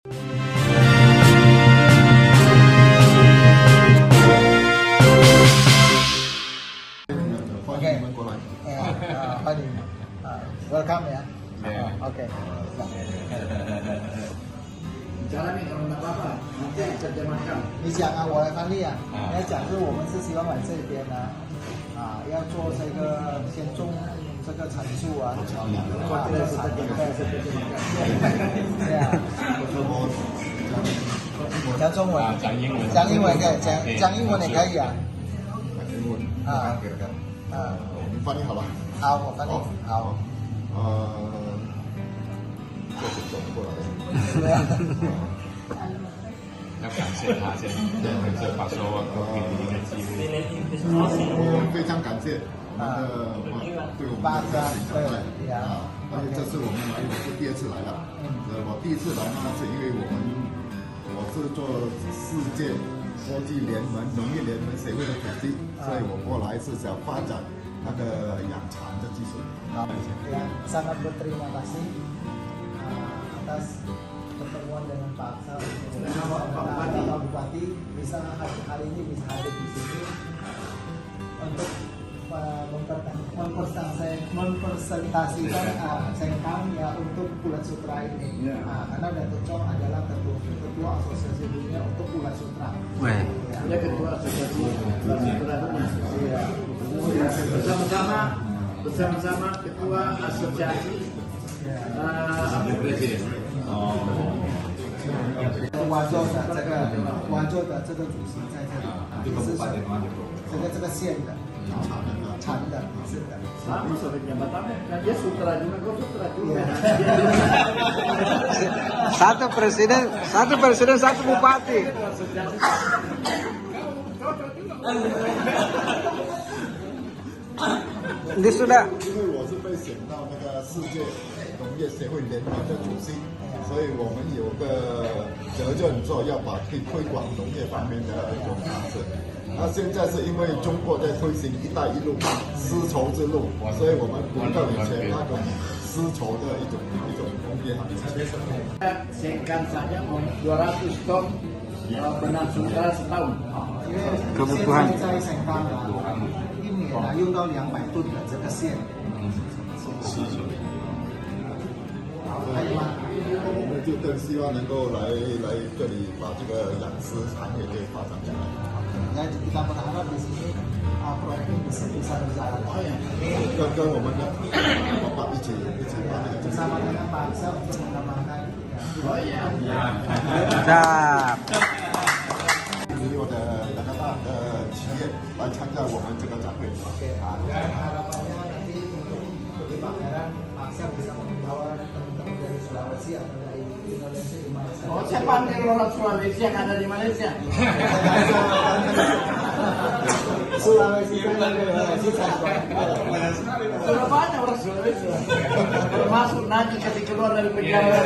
Welcome ya. Oke. Bicara nih kalau nggak apa-apa, nanti terjemahkan. 你讲啊，我来翻译啊。你要讲是我们是希望来这边呢，要做这个先种这个陈树啊，做这个产品对啊。讲中文，讲英文，讲英文可以，讲英文也可以啊。英文啊，你翻译好吧？好，我翻译。好。这是走过来的。要感谢他先，这把说给你一个机会。非常感谢我们的对我们的请来啊，而且这次我们来我是第二次来了。我第一次来呢，是因为我是做世界科技联盟、农业联盟协会的主席，所以我过来是想发展那个养蚕的技术。Sangat berterima kasih atas pertemuan dengan Pak Bupati bisa hari ini bisa hadir di sini untuk mempresentasikan Sengkang ya untuk Ulat Sutra ini. Karena Datuk Chong adalah ketua asosiasi dunia untuk Ulat Sutra. Dia ketua asosiasi Ulat Sutra dunia. Bersama-sama ketua asosiasi presiden. 华州的这个主席在这里，是这个县的产的，是的。Sudah jabatannya, kan dia sutra juga, kok sutra juga. Satu presiden, satu bupati. Ini sudah. 因为我是被选到那个世界农业协会联盟的主席，所以我们有个责任说要推广农业方面的一种方式。那现在是因为中国在推行"一带一路"丝绸之路，所以我们回到以前那种丝绸的一种农业行业。Sengkang saja mau 200 ton benang sutra setahun. Kebutuhan. 在省方一年用到200吨的这个线。还有吗？我们就更希望能够来这里把这个养丝行业给发展起来。Ya, kita berharap di sini proyek ini bisa berjalan. 跟我们的爸爸一起把这个 bersama dengan bangsa untuk mengembangkan. Mantap. 我的加拿大的企业来参加我们这个展会。Harapannya nanti untuk di pameran bangsa bisa membawa teman-teman dari Sulawesi atau dari Indonesia di mana saja. Oh, siapa nih orang Sulawesi yang ada di Malaysia? Sulawesi kan Sulawesi Sabah. Sudah banyak orang Sulawesi. Termasuk nanti ketika keluar dari penjara.